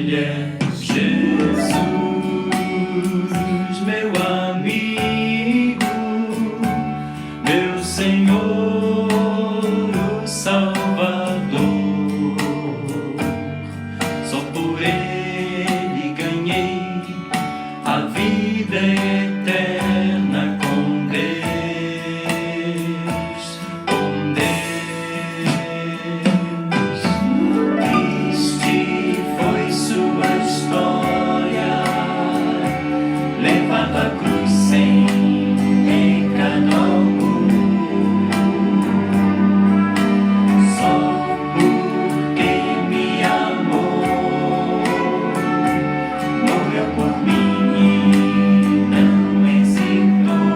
Ele é Jesus, meu amigo, meu Senhor, o Salvador. Só por Ele ganhei a vida eterna com Deus, com Deus. Triste foi sua história, levado à cruz sem pecado algum, só porque me amou, morreu por mim e não hesitou.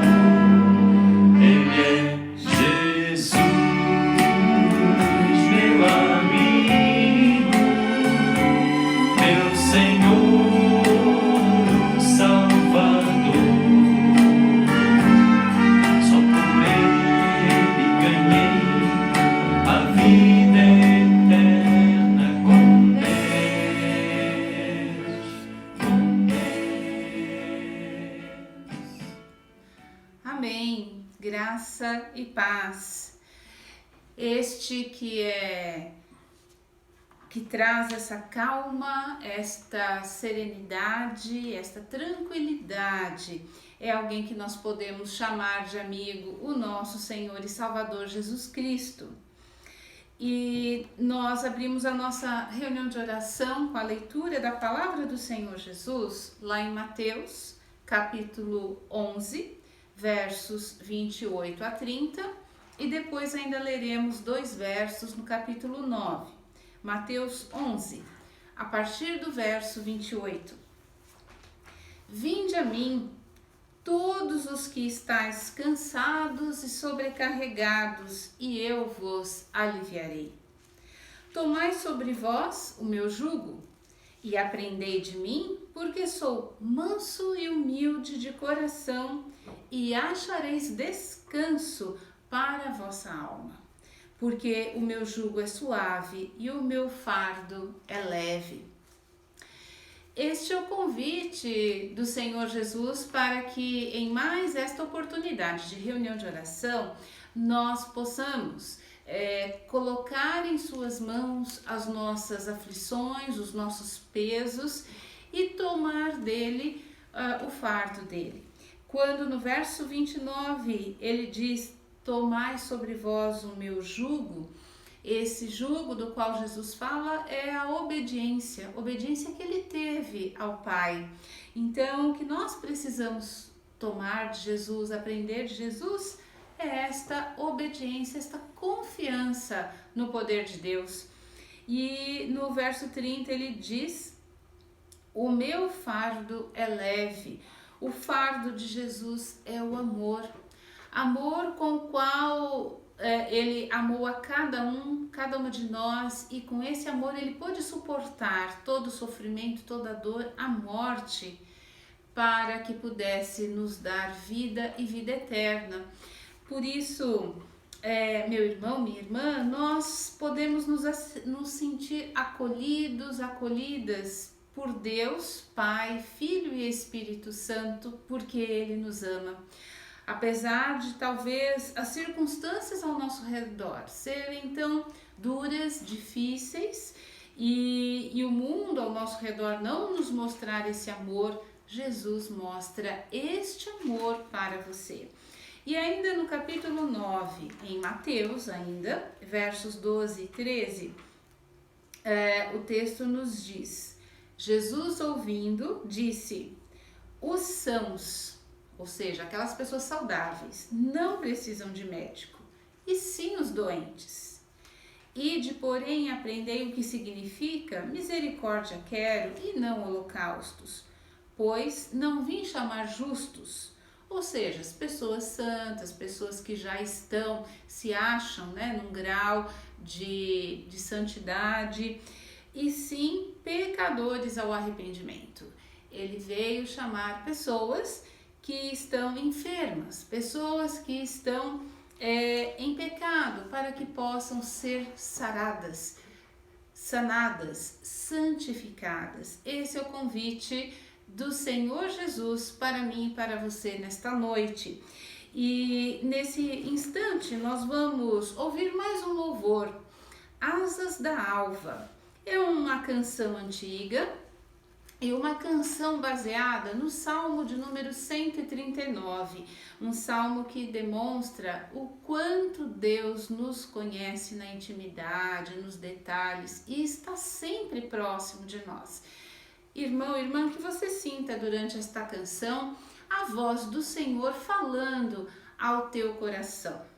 Ele é Jesus, meu amigo, meu Senhor, o Salvador. Só por Ele ganhei a vida eterna com Deus, com Deus. Amém. Graça e paz. Este que traz essa calma, esta serenidade, esta tranquilidade, é alguém que nós podemos chamar de amigo, o nosso Senhor e Salvador Jesus Cristo. E nós abrimos a nossa reunião de oração com a leitura da palavra do Senhor Jesus, lá em Mateus, capítulo 11, versos 28 a 30, e depois ainda leremos 2 versos no capítulo 9, Mateus 11, a partir do verso 28. Vinde a mim, todos os que estáis cansados e sobrecarregados, e eu vos aliviarei. Tomai sobre vós o meu jugo, e aprendei de mim, porque sou manso e humilde de coração, e achareis descanso para a vossa alma. Porque o meu jugo é suave e o meu fardo é leve. Este é o convite do Senhor Jesus para que em mais esta oportunidade de reunião de oração, nós possamos colocar em suas mãos as nossas aflições, os nossos pesos e tomar dele o fardo dele. Quando no verso 29 ele diz: tomai sobre vós o meu jugo, esse jugo do qual Jesus fala é a obediência que ele teve ao Pai. Então, o que nós precisamos tomar de Jesus, aprender de Jesus, é esta obediência, esta confiança no poder de Deus. E no verso 30 ele diz: o meu fardo é leve. O fardo de Jesus é o amor com o qual ele amou a cada uma de nós, e com esse amor ele pôde suportar todo o sofrimento, toda a dor, a morte, para que pudesse nos dar vida e vida eterna. Por isso, meu irmão, minha irmã, nós podemos nos sentir acolhidas por Deus, Pai, Filho e Espírito Santo, porque Ele nos ama. Apesar de talvez as circunstâncias ao nosso redor serem então duras, difíceis, e o mundo ao nosso redor não nos mostrar esse amor, Jesus mostra este amor para você. E ainda no capítulo 9, em Mateus, ainda, versos 12 e 13, o texto nos diz: Jesus, ouvindo, disse: os sãos, ou seja, aquelas pessoas saudáveis, não precisam de médico, e sim os doentes. Ide, porém, aprendei o que significa misericórdia quero e não holocaustos, pois não vim chamar justos, ou seja, as pessoas santas, pessoas que já estão, se acham num grau de santidade, e sim pecadores ao arrependimento. Ele veio chamar pessoas que estão enfermas, pessoas que estão em pecado, para que possam ser saradas, sanadas, santificadas. Esse é o convite do Senhor Jesus para mim e para você nesta noite. E nesse instante nós vamos ouvir mais um louvor, Asas da Alva. É uma canção antiga e uma canção baseada no Salmo de número 139, um salmo que demonstra o quanto Deus nos conhece na intimidade, nos detalhes e está sempre próximo de nós. Irmão, irmã, que você sinta durante esta canção a voz do Senhor falando ao teu coração.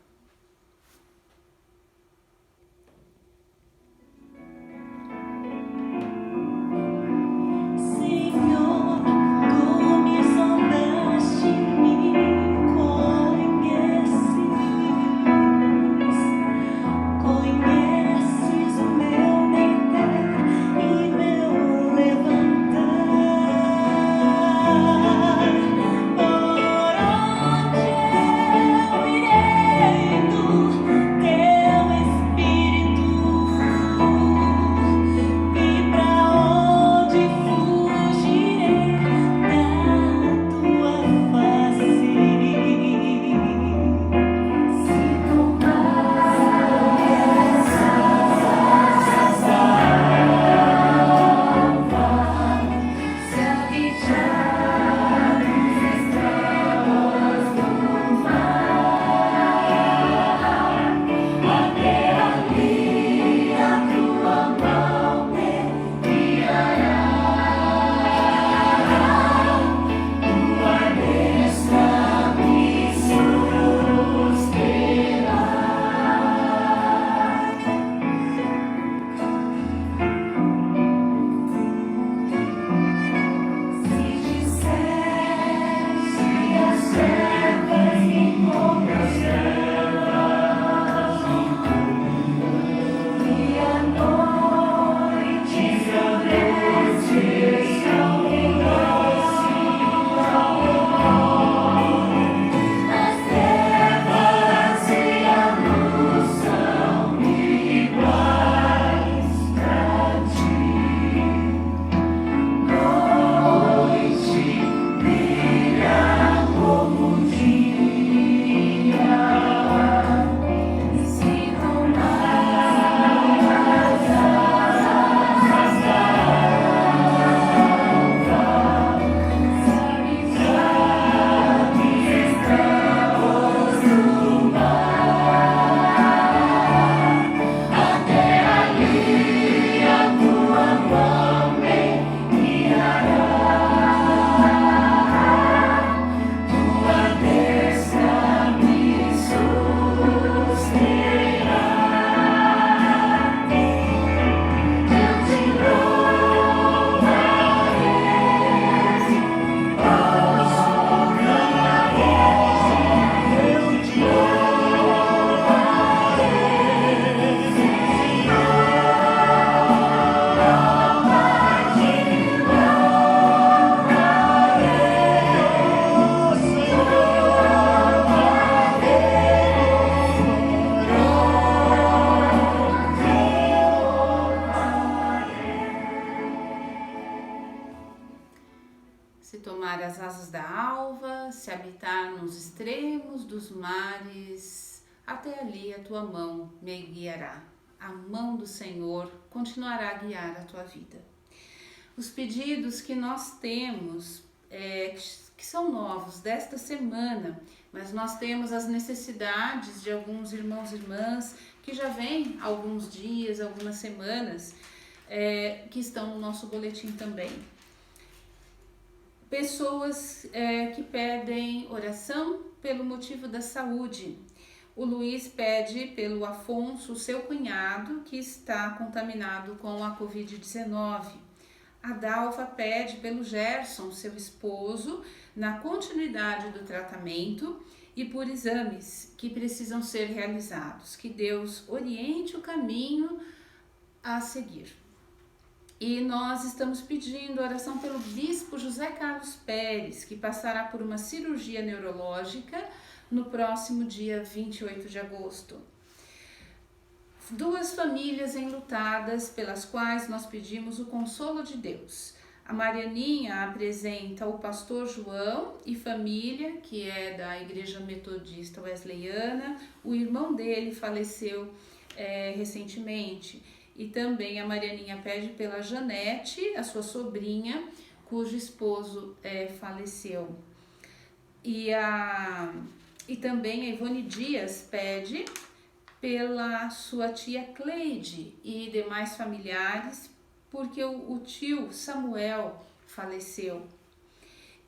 Se tomar as asas da alva, se habitar nos extremos dos mares, até ali a tua mão me guiará. A mão do Senhor continuará a guiar a tua vida. Os pedidos que nós temos, que são novos desta semana, mas nós temos as necessidades de alguns irmãos e irmãs que já vêm há alguns dias, algumas semanas, que estão no nosso boletim também. Pessoas que pedem oração pelo motivo da saúde. O Luiz pede pelo Afonso, seu cunhado, que está contaminado com a Covid-19. A Dalva pede pelo Gerson, seu esposo, na continuidade do tratamento e por exames que precisam ser realizados. Que Deus oriente o caminho a seguir. E nós estamos pedindo oração pelo Bispo José Carlos Pérez, que passará por uma cirurgia neurológica no próximo dia 28 de agosto. duas famílias enlutadas pelas quais nós pedimos o consolo de Deus. A Marianinha apresenta o pastor João e família, que é da Igreja Metodista Wesleyana. O irmão dele faleceu recentemente. E também a Marianinha pede pela Janete, a sua sobrinha, cujo esposo faleceu. E também a Ivone Dias pede pela sua tia Cleide e demais familiares, porque o tio Samuel faleceu.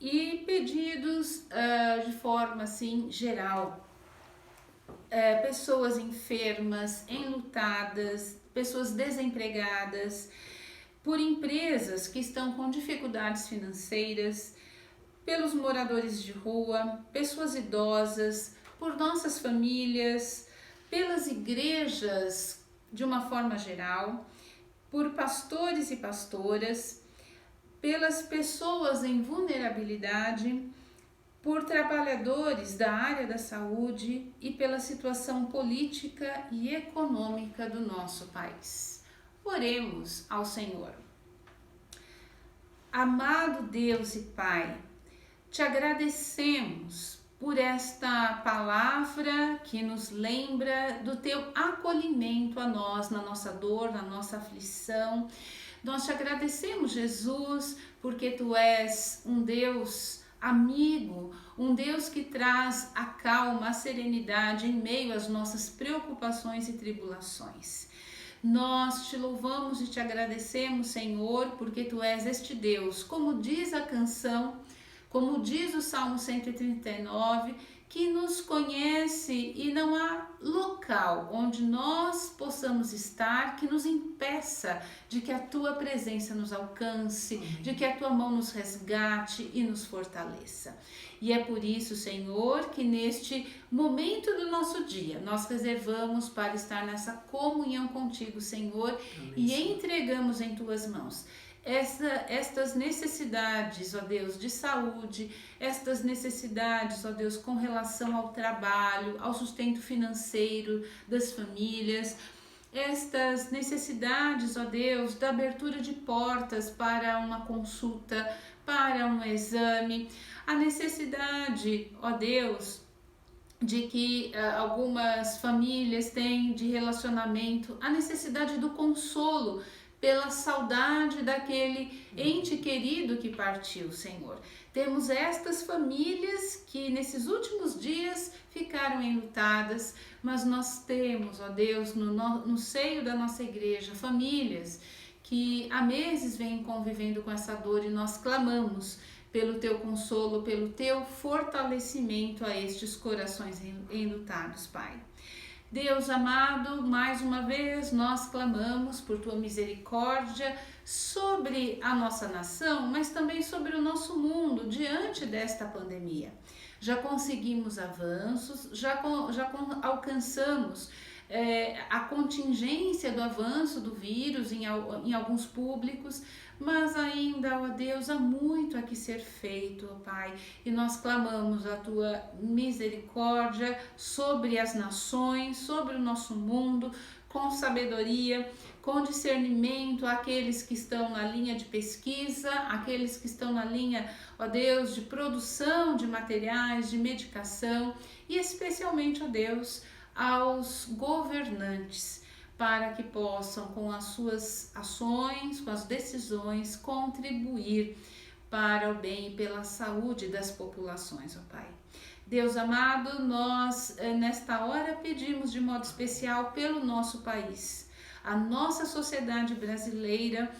E pedidos de forma assim geral, pessoas enfermas, enlutadas, pessoas desempregadas, por empresas que estão com dificuldades financeiras, pelos moradores de rua, pessoas idosas, por nossas famílias, pelas igrejas de uma forma geral, por pastores e pastoras, pelas pessoas em vulnerabilidade, por trabalhadores da área da saúde e pela situação política e econômica do nosso país. Oremos ao Senhor. Amado Deus e Pai, te agradecemos por esta palavra que nos lembra do teu acolhimento a nós, na nossa dor, na nossa aflição. Nós te agradecemos, Jesus, porque tu és um Deus amigo, um Deus que traz a calma, a serenidade em meio às nossas preocupações e tribulações. Nós te louvamos e te agradecemos, Senhor, porque tu és este Deus, como diz a canção, como diz o Salmo 139, que nos conhece e não há local onde nós possamos estar que nos impeça de que a tua presença nos alcance, de que a tua mão nos resgate e nos fortaleça. E é por isso, Senhor, que neste momento do nosso dia nós reservamos para estar nessa comunhão contigo, Senhor, amém, e entregamos em tuas mãos estas necessidades, ó Deus, de saúde, estas necessidades, ó Deus, com relação ao trabalho, ao sustento financeiro das famílias, estas necessidades, ó Deus, da abertura de portas para uma consulta, para um exame, a necessidade, ó Deus, de que algumas famílias têm de relacionamento, a necessidade do consolo pela saudade daquele ente querido que partiu, Senhor. Temos estas famílias que nesses últimos dias ficaram enlutadas, mas nós temos, ó Deus, no seio da nossa igreja, famílias que há meses vêm convivendo com essa dor e nós clamamos pelo teu consolo, pelo teu fortalecimento a estes corações enlutados, Pai. Deus amado, mais uma vez nós clamamos por tua misericórdia sobre a nossa nação, mas também sobre o nosso mundo diante desta pandemia. Já conseguimos avanços, já alcançamos a contingência do avanço do vírus em alguns públicos, mas ainda, ó Deus, há muito a que ser feito, ó Pai, e nós clamamos a tua misericórdia sobre as nações, sobre o nosso mundo, com sabedoria, com discernimento, aqueles que estão na linha de pesquisa, aqueles que estão na linha, ó Deus, de produção de materiais, de medicação, e especialmente, ó Deus, aos governantes, para que possam, com as suas ações, com as decisões, contribuir para o bem e pela saúde das populações, ó Pai. Deus amado, nós nesta hora pedimos de modo especial pelo nosso país, a nossa sociedade brasileira,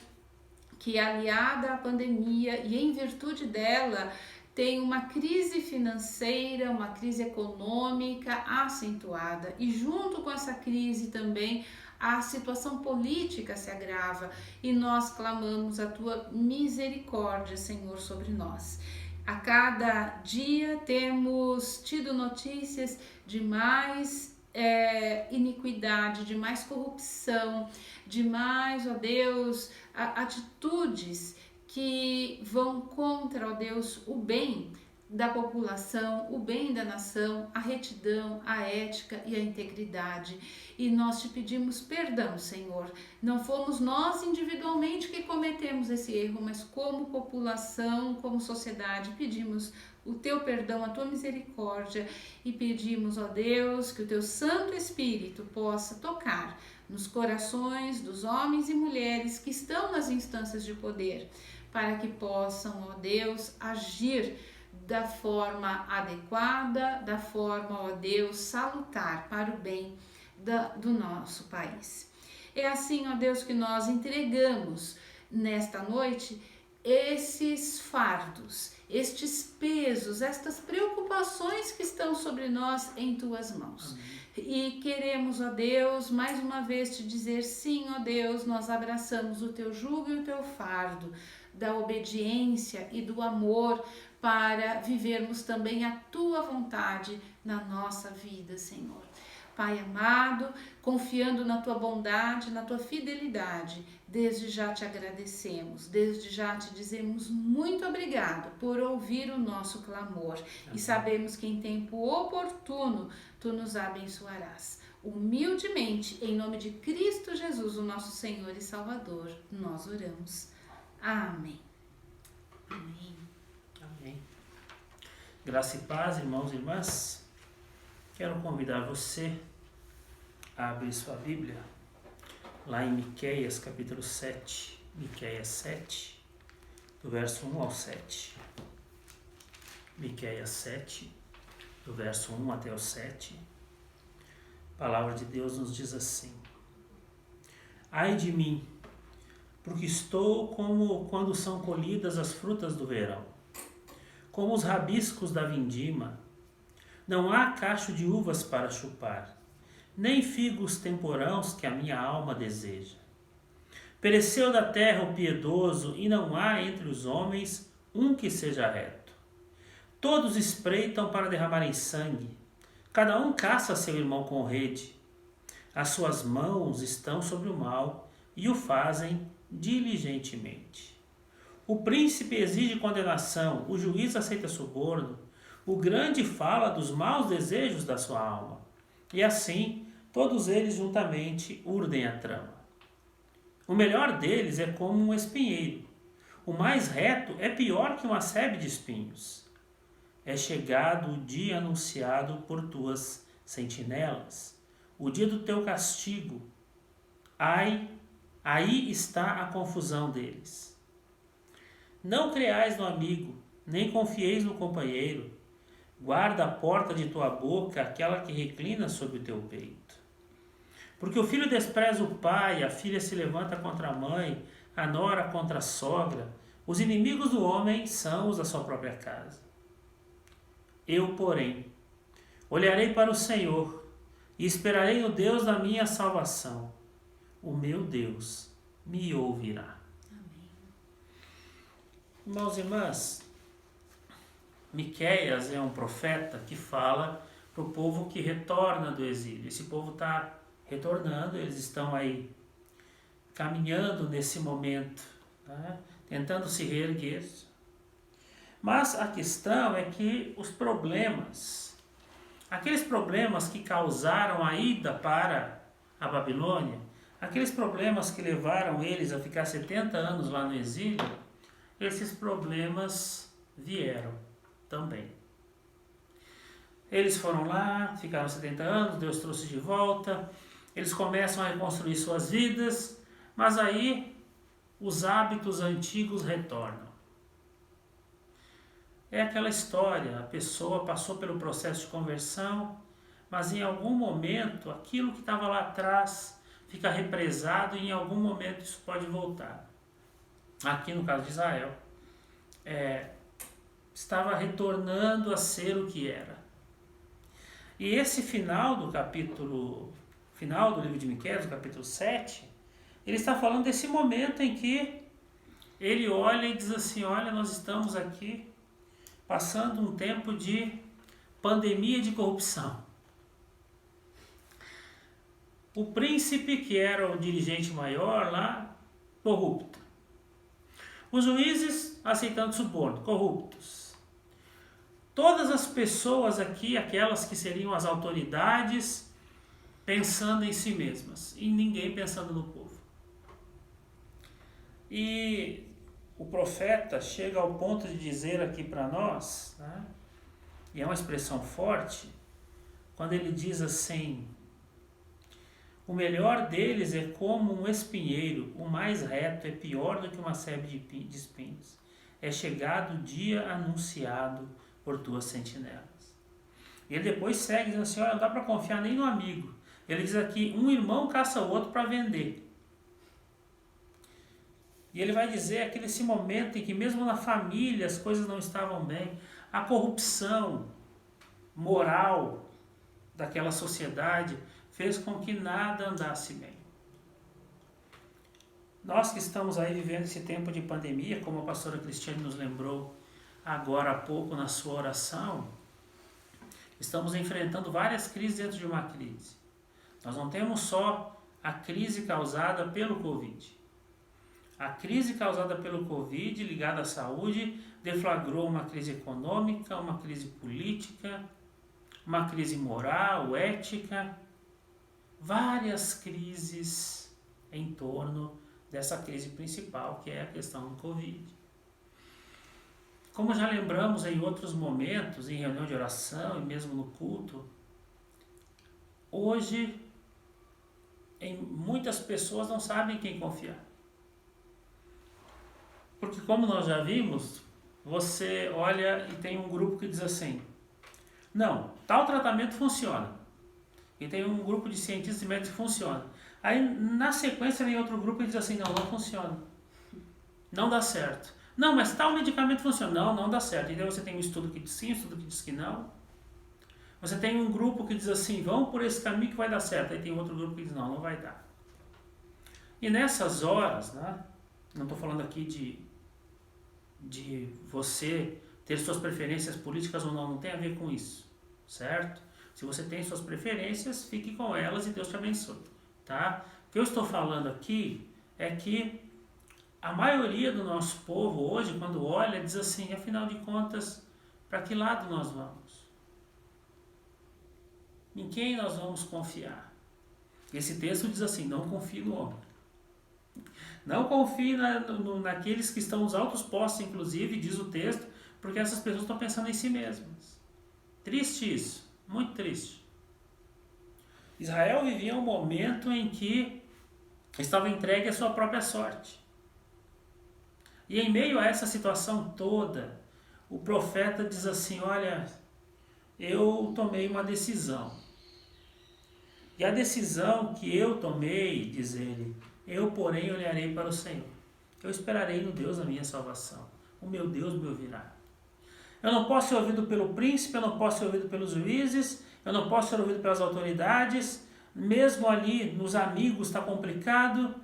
que aliada à pandemia e em virtude dela, tem uma crise financeira, uma crise econômica acentuada, e junto com essa crise também a situação política se agrava, e nós clamamos a tua misericórdia, Senhor, sobre nós. A cada dia temos tido notícias de mais iniquidade, de mais corrupção, de mais, ó Deus, atitudes que vão contra, ó Deus, o bem da população, o bem da nação, a retidão, a ética e a integridade. E nós te pedimos perdão, Senhor. Não fomos nós individualmente que cometemos esse erro, mas como população, como sociedade, pedimos o teu perdão, a tua misericórdia e pedimos, ó Deus, que o teu Santo Espírito possa tocar nos corações dos homens e mulheres que estão nas instâncias de poder, para que possam, ó Deus, agir da forma adequada, da forma, ó Deus, salutar para o bem do nosso país. É assim, ó Deus, que nós entregamos nesta noite esses fardos, estes pesos, estas preocupações que estão sobre nós em tuas mãos. Amém. E queremos, ó Deus, mais uma vez te dizer sim, ó Deus, nós abraçamos o teu jugo e o teu fardo, da obediência e do amor, para vivermos também a tua vontade na nossa vida, Senhor. Pai amado, confiando na tua bondade, na tua fidelidade, desde já te agradecemos, desde já te dizemos muito obrigado por ouvir o nosso clamor. Amém. E sabemos que em tempo oportuno tu nos abençoarás. Humildemente, em nome de Cristo Jesus, o nosso Senhor e Salvador, nós oramos. Amém. Amém. Amém. Graça e paz, irmãos e irmãs. Quero convidar você a abrir sua Bíblia lá em Miqueias, capítulo 7. Miqueias 7, do verso 1 ao 7. Miqueias 7, do verso 1 até o 7. A palavra de Deus nos diz assim: Ai de mim, porque estou como quando são colhidas as frutas do verão, como os rabiscos da vindima. Não há cacho de uvas para chupar, nem figos temporãos que a minha alma deseja. Pereceu da terra o piedoso, e não há entre os homens um que seja reto. Todos espreitam para derramarem sangue, cada um caça seu irmão com rede. As suas mãos estão sobre o mal, e o fazem diligentemente. O príncipe exige condenação, o juiz aceita suborno, o grande fala dos maus desejos da sua alma. E assim, todos eles juntamente urdem a trama. O melhor deles é como um espinheiro. O mais reto é pior que uma sebe de espinhos. É chegado o dia anunciado por tuas sentinelas, o dia do teu castigo. Ai, aí está a confusão deles. Não creais no amigo, nem confieis no companheiro. Guarda a porta de tua boca, aquela que reclina sobre o teu peito. Porque o filho despreza o pai, a filha se levanta contra a mãe, a nora contra a sogra. Os inimigos do homem são os da sua própria casa. Eu, porém, olharei para o Senhor e esperarei no Deus da minha salvação. O meu Deus me ouvirá. Amém. Irmãos e irmãs, Miqueias é um profeta que fala para o povo que retorna do exílio. Esse povo está retornando, eles estão aí caminhando nesse momento, né? Tentando se reerguer. Mas a questão é que os problemas, aqueles problemas que causaram a ida para a Babilônia, aqueles problemas que levaram eles a ficar 70 anos lá no exílio, esses problemas vieram também. Eles foram lá, ficaram 70 anos, Deus trouxe de volta, eles começam a reconstruir suas vidas, mas aí os hábitos antigos retornam. É aquela história, a pessoa passou pelo processo de conversão, mas em algum momento aquilo que estava lá atrás fica represado e em algum momento isso pode voltar. Aqui no caso de Israel, estava retornando a ser o que era. E esse final do livro de Miqueias, do capítulo 7, ele está falando desse momento em que ele olha e diz assim: olha, nós estamos aqui passando um tempo de pandemia de corrupção. O príncipe, que era o dirigente maior lá, corrupto. Os juízes aceitando suborno, corruptos. todas as pessoas aqui, aquelas que seriam as autoridades, pensando em si mesmas e ninguém pensando no povo. E o profeta chega ao ponto de dizer aqui para nós, né, e é uma expressão forte, quando ele diz assim: o melhor deles é como um espinheiro, o mais reto é pior do que uma sebe de espinhos. É chegado o dia anunciado por tuas sentinelas. E ele depois segue dizendo assim: olha, não dá para confiar nem no amigo. Ele diz aqui: um irmão caça o outro para vender. E ele vai dizer aqui nesse momento em que mesmo na família as coisas não estavam bem, a corrupção moral daquela sociedade fez com que nada andasse bem. Nós que estamos aí vivendo esse tempo de pandemia, como a pastora Cristiane nos lembrou agora há pouco na sua oração, estamos enfrentando várias crises dentro de uma crise. Nós não temos só a crise causada pelo Covid. A crise causada pelo Covid, ligada à saúde, deflagrou uma crise econômica, uma crise política, uma crise moral, ética, várias crises em torno dessa crise principal, que é a questão do Covid. Como já lembramos em outros momentos, em reunião de oração e mesmo no culto, hoje muitas pessoas não sabem quem confiar. Porque como nós já vimos, você olha e tem um grupo que diz assim: não, tal tratamento funciona. E tem um grupo de cientistas e médicos que funciona. Aí na sequência vem outro grupo e diz assim: não funciona. Não dá certo. Não, mas tal medicamento funciona. Não dá certo. E daí você tem um estudo que diz sim, um estudo que diz que não. Você tem um grupo que diz assim: vamos por esse caminho que vai dar certo. Aí tem outro grupo que diz não vai dar. E nessas horas, né, não estou falando aqui de você ter suas preferências políticas ou não tem a ver com isso, certo? Se você tem suas preferências, fique com elas e Deus te abençoe, tá? O que eu estou falando aqui é que a maioria do nosso povo hoje, quando olha, diz assim: afinal de contas, para que lado nós vamos? Em quem nós vamos confiar? Esse texto diz assim: não confie no homem. Não confie naqueles que estão nos altos postos, inclusive, diz o texto, porque essas pessoas estão pensando em si mesmas. Triste isso, muito triste. Israel vivia um momento em que estava entregue à sua própria sorte. E em meio a essa situação toda, o profeta diz assim: olha, eu tomei uma decisão. E a decisão que eu tomei, diz ele, eu, porém, olharei para o Senhor. Eu esperarei no Deus da minha salvação. O meu Deus me ouvirá. Eu não posso ser ouvido pelo príncipe, eu não posso ser ouvido pelos juízes, eu não posso ser ouvido pelas autoridades. Mesmo ali, nos amigos, está complicado.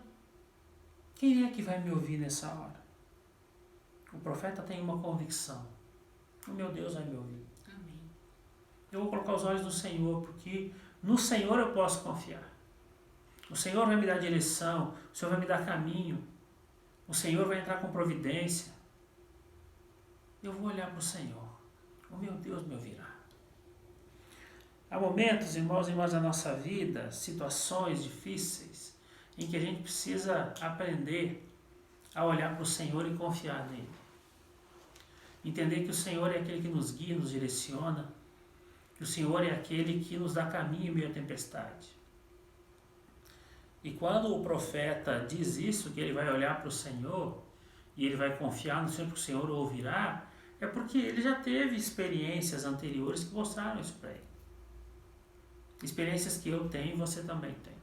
Quem é que vai me ouvir nessa hora? O profeta tem uma convicção: o meu Deus vai me ouvir. Amém. Eu vou colocar os olhos no Senhor, porque no Senhor eu posso confiar. O Senhor vai me dar direção, o Senhor vai me dar caminho, o Senhor vai entrar com providência. Eu vou olhar para o Senhor, o meu Deus me ouvirá. Há momentos, irmãos e irmãs, da nossa vida, situações difíceis, em que a gente precisa aprender a olhar para o Senhor e confiar nele. Entender que o Senhor é aquele que nos guia, nos direciona, que o Senhor é aquele que nos dá caminho em meio à tempestade. E quando o profeta diz isso, que ele vai olhar para o Senhor e ele vai confiar no Senhor, que o Senhor o ouvirá, é porque ele já teve experiências anteriores que mostraram isso para ele. Experiências que eu tenho e você também tem.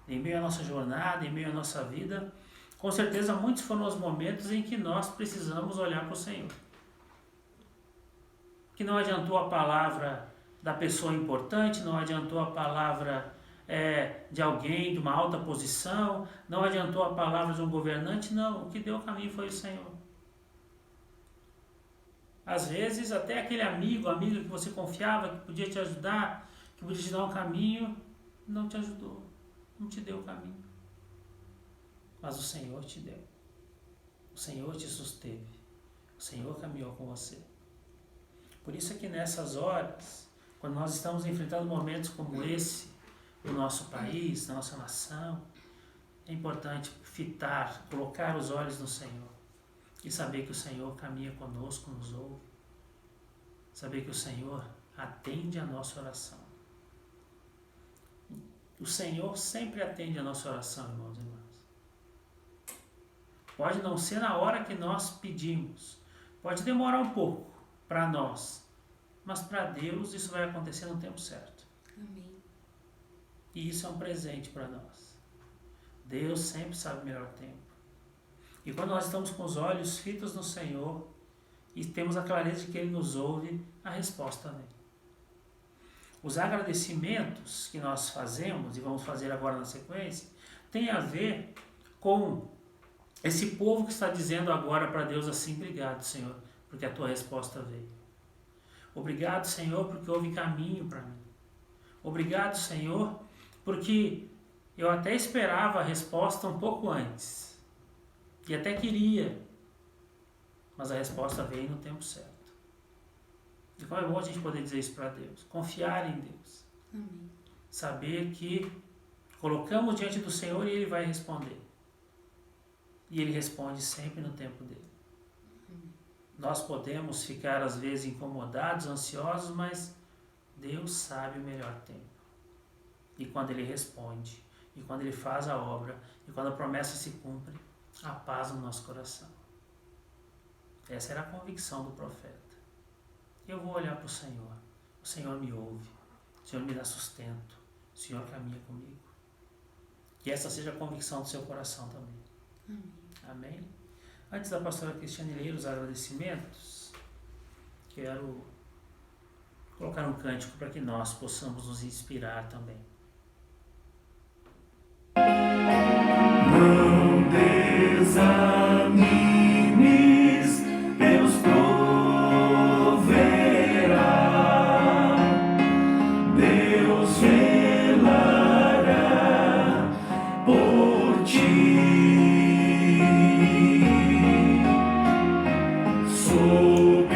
Em meio à nossa jornada, em meio à nossa vida, com certeza muitos foram os momentos em que nós precisamos olhar para o Senhor. Que não adiantou a palavra da pessoa importante, não adiantou a palavra de alguém de uma alta posição, não adiantou a palavra de um governante, não. O que deu o caminho foi o Senhor. Às vezes, até aquele amiga que você confiava, que podia te ajudar, que podia te dar um caminho, não te ajudou, não te deu o caminho. Mas o Senhor te deu. O Senhor te susteve. O Senhor caminhou com você. Por isso é que nessas horas, quando nós estamos enfrentando momentos como esse, no nosso país, na nossa nação, é importante fitar, colocar os olhos no Senhor e saber que o Senhor caminha conosco, nos ouve. Saber que o Senhor atende a nossa oração. O Senhor sempre atende a nossa oração, irmãos e irmãs. Pode não ser na hora que nós pedimos, pode demorar um pouco para nós, mas para Deus isso vai acontecer no tempo certo. Amém. E isso é um presente para nós. Deus sempre sabe o melhor tempo. E quando nós estamos com os olhos fitos no Senhor e temos a clareza de que Ele nos ouve, a resposta vem. Os agradecimentos que nós fazemos, e vamos fazer agora na sequência, tem a ver com esse povo que está dizendo agora para Deus assim: obrigado, Senhor, porque a tua resposta veio. Obrigado, Senhor, porque houve caminho para mim. Obrigado, Senhor, porque eu até esperava a resposta um pouco antes. E até queria. Mas a resposta veio no tempo certo. E como é bom a gente poder dizer isso para Deus. Confiar em Deus. Amém. Saber que colocamos diante do Senhor e Ele vai responder. E Ele responde sempre no tempo dele. Nós podemos ficar às vezes incomodados, ansiosos, mas Deus sabe o melhor tempo. E quando Ele responde, e quando Ele faz a obra, e quando a promessa se cumpre, há paz no nosso coração. Essa era a convicção do profeta. Eu vou olhar para o Senhor me ouve, o Senhor me dá sustento, o Senhor caminha comigo. Que essa seja a convicção do seu coração também. Amém? Antes da pastora Cristiane ler os agradecimentos, quero colocar um cântico para que nós possamos nos inspirar também. Não desanimes, Deus proverá, Deus velará por ti. Sob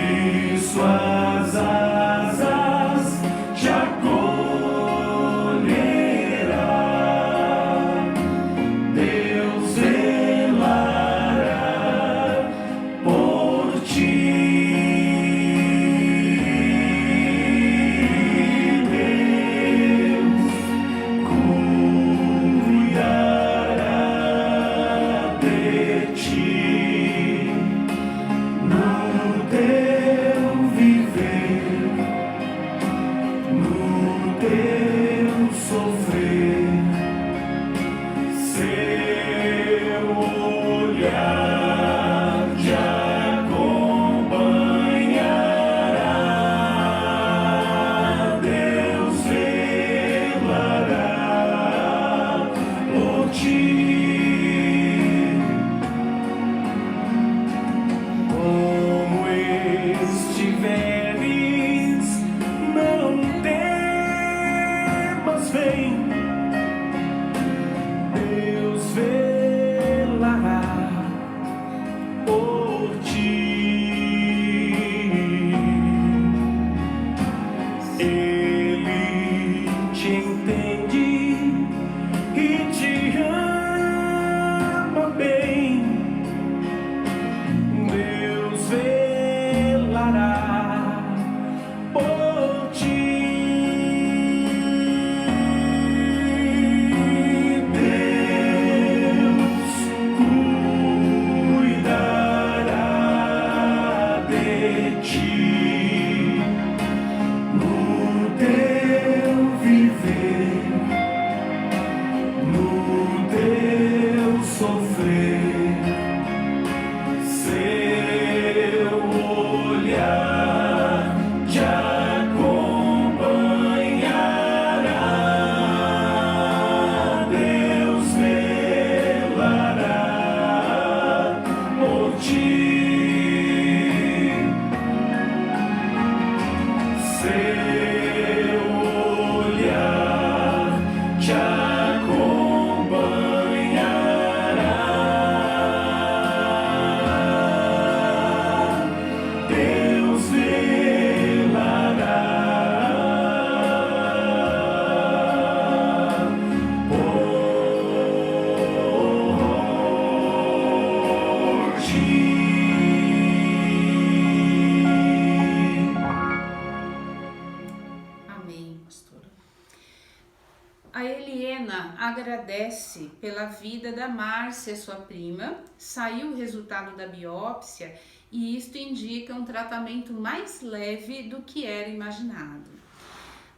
suas asas te acolherá, Deus agradece pela vida da Márcia, sua prima. Saiu o resultado da biópsia e isto indica um tratamento mais leve do que era imaginado.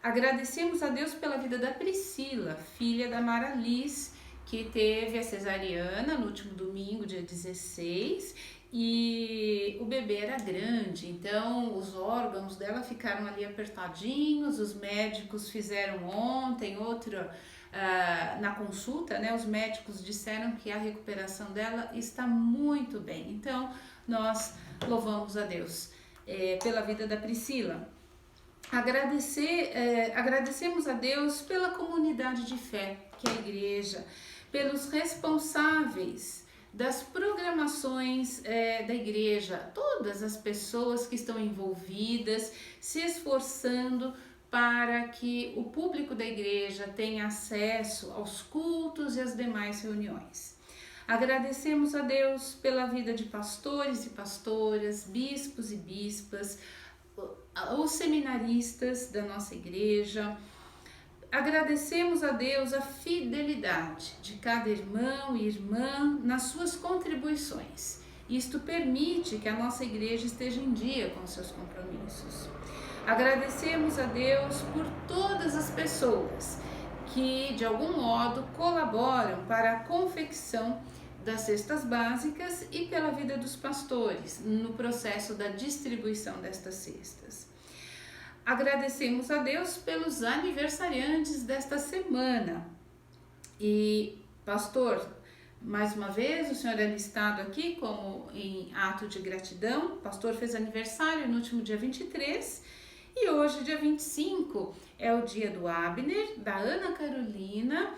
Agradecemos a Deus pela vida da Priscila, filha da Mara Liz, que teve a cesariana no último domingo, dia 16, e o bebê era grande, então os órgãos dela ficaram ali apertadinhos. Os médicos fizeram ontem na consulta, né? Os médicos disseram que a recuperação dela está muito bem. Então nós louvamos a Deus pela vida da Priscila. Agradecemos a Deus pela comunidade de fé, que é a igreja, pelos responsáveis das programações da igreja, todas as pessoas que estão envolvidas, se esforçando para que o público da igreja tenha acesso aos cultos e às demais reuniões. Agradecemos a Deus pela vida de pastores e pastoras, bispos e bispas, os seminaristas da nossa igreja. Agradecemos a Deus a fidelidade de cada irmão e irmã nas suas contribuições. Isto permite que a nossa igreja esteja em dia com seus compromissos. Agradecemos a Deus por todas as pessoas que, de algum modo, colaboram para a confecção das cestas básicas e pela vida dos pastores no processo da distribuição destas cestas. Agradecemos a Deus pelos aniversariantes desta semana. E, pastor, mais uma vez, o senhor é listado aqui como em ato de gratidão. O pastor fez aniversário no último dia 23 e hoje, dia 25, é o dia do Abner, da Ana Carolina,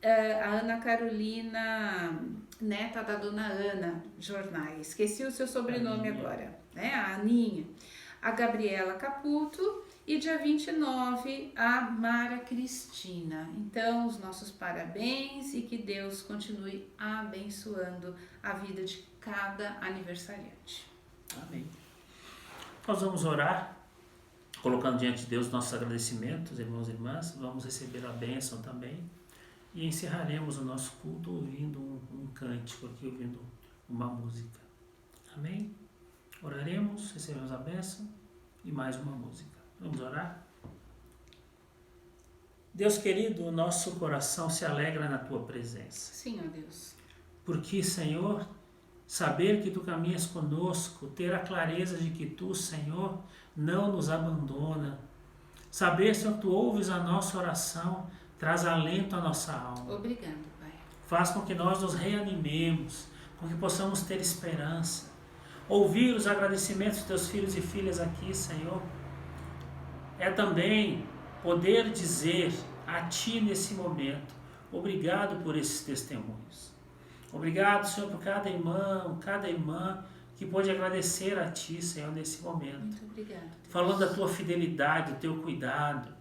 a Ana Carolina, neta da dona Ana Jornais. Esqueci o seu sobrenome agora, né? A Aninha. A Gabriela Caputo. E dia 29, a Mara Cristina. Então, os nossos parabéns e que Deus continue abençoando a vida de cada aniversariante. Amém. Nós vamos orar, colocando diante de Deus nossos agradecimentos, irmãos e irmãs. Vamos receber a bênção também. E encerraremos o nosso culto ouvindo um cântico aqui, ouvindo uma música. Amém? Oraremos, recebemos a bênção e mais uma música. Vamos orar? Deus querido, o nosso coração se alegra na Tua presença. Sim, ó Deus. Porque, Senhor, saber que Tu caminhas conosco, ter a clareza de que Tu, Senhor, não nos abandona. Saber, Senhor, Tu ouves a nossa oração, traz alento à nossa alma. Obrigado, Pai. Faz com que nós nos reanimemos, com que possamos ter esperança. Ouvir os agradecimentos dos Teus filhos e filhas aqui, Senhor, é também poder dizer a Ti nesse momento, obrigado por esses testemunhos. Obrigado, Senhor, por cada irmão, cada irmã que pode agradecer a Ti, Senhor, nesse momento. Muito obrigado, Deus. Falando da Tua fidelidade, do Teu cuidado.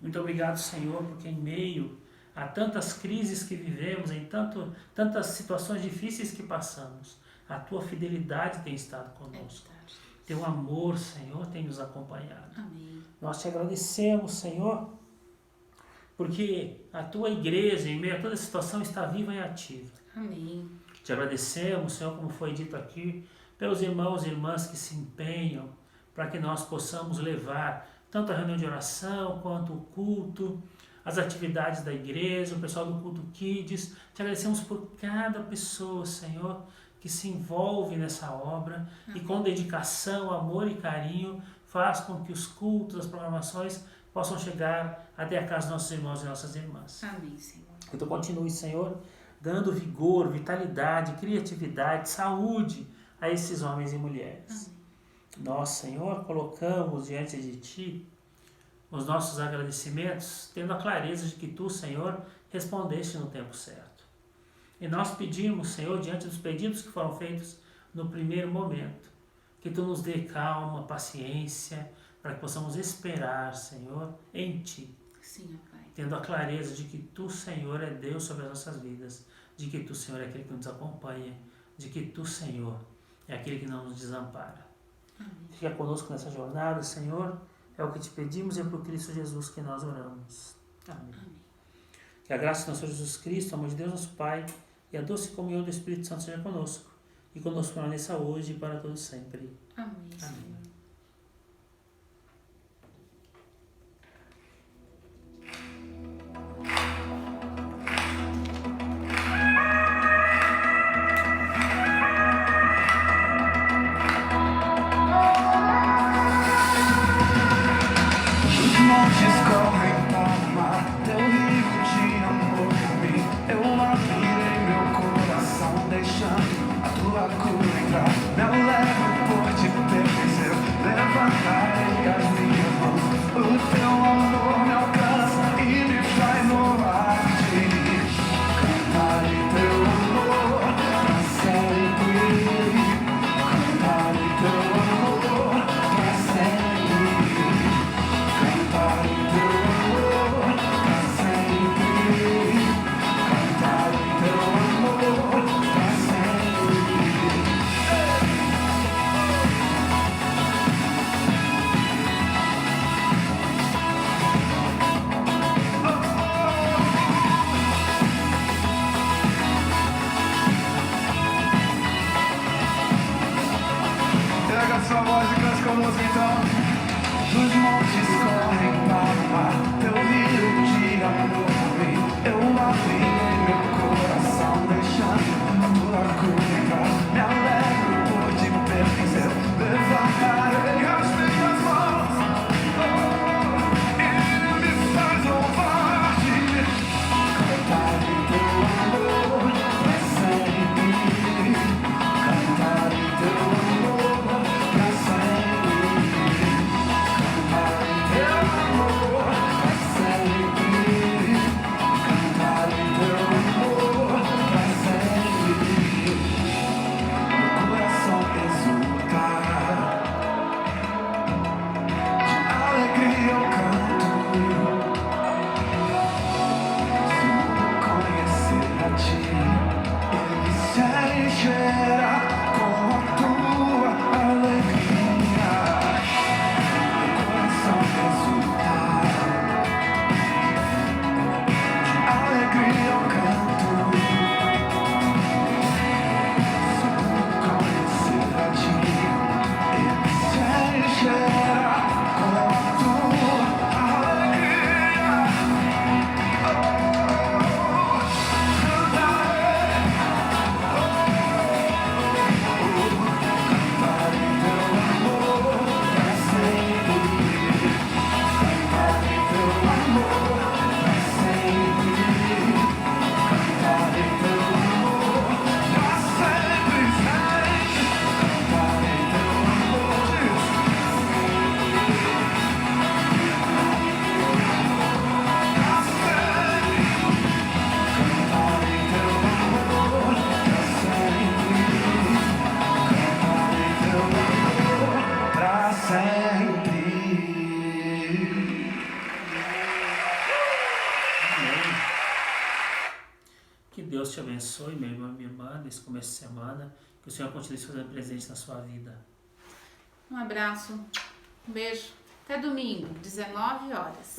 Muito obrigado, Senhor, porque em meio a tantas crises que vivemos, em tantas situações difíceis que passamos, a Tua fidelidade tem estado conosco. Teu amor, Senhor, tem nos acompanhado. Amém. Nós Te agradecemos, Senhor, porque a Tua igreja, em meio a toda a situação, está viva e ativa. Amém. Te agradecemos, Senhor, como foi dito aqui, pelos irmãos e irmãs que se empenham para que nós possamos levar tanto a reunião de oração, quanto o culto, as atividades da igreja, o pessoal do culto Kids. Te agradecemos por cada pessoa, Senhor, que se envolve nessa obra e com dedicação, amor e carinho faz com que os cultos, as programações possam chegar até a casa dos nossos irmãos e nossas irmãs. Amém, Senhor. Que Tu continue, Senhor, dando vigor, vitalidade, criatividade, saúde a esses homens e mulheres. Amém. Nós, Senhor, colocamos diante de Ti os nossos agradecimentos, tendo a clareza de que Tu, Senhor, respondeste no tempo certo. E nós pedimos, Senhor, diante dos pedidos que foram feitos no primeiro momento, que Tu nos dê calma, paciência, para que possamos esperar, Senhor, em Ti. Sim, ó Pai. Tendo a clareza de que Tu, Senhor, é Deus sobre as nossas vidas, de que Tu, Senhor, é aquele que nos acompanha, de que Tu, Senhor, é aquele que não nos desampara. Amém. Fica conosco nessa jornada, Senhor, é o que Te pedimos e é por Cristo Jesus que nós oramos. Amém. Amém. Que a graça do nosso Senhor Jesus Cristo, o amor de Deus nosso Pai e a doce comunhão do Espírito Santo seja conosco. E conosco permaneça hoje e para todos sempre. Amém. Amém. Os montes correm para o mar, teu rio de amor por mim. Eu abrirei meu coração, deixando a tua cura entrar. Não levo por te pertencer, levantarei as minhas mãos. O teu amor me alcança e me faz louvar de mim. Cantarei teu amor pra sempre. Cantarei teu amor pra sempre. Cantarei teu amor pra sempre. Cantarei teu amor pra sempre. Pega a sua voz e cante conosco então. Os montes correm para o mar, teu rio de amor por mim. Eu abrirei meu coração, deixando a tua cura entrar. Me alegro por te pertencer, levantarei as minhas mãos. E me faz louvar de mim. Cantarei teu amor pra sempre. Cantarei teu amor pra sempre. Cantarei teu amor pra sempre. Cantarei teu amor pra sempre. Meu coração exulta, de alegria eu canto. Se o mundo conhecer a ti, ele se encherá com a tua alegria. Meu coração exulta, de alegria eu canto. Se o mundo conhecer a ti, ele se encherá com a tua alegria. Cantarei teu amor pra sempre. Cantarei teu amor pra sempre. Cantarei teu amor pra sempre, sempre. Cantarei teu amor, pra sempre. Cantarei teu amor pra sempre. Cantarei teu amor pra sempre. Amém. Que Deus te abençoe, meu irmão e minha irmã, nesse começo de semana. Que o Senhor continue se fazendo presente na sua vida. Um abraço, um beijo. Até domingo, 19 horas.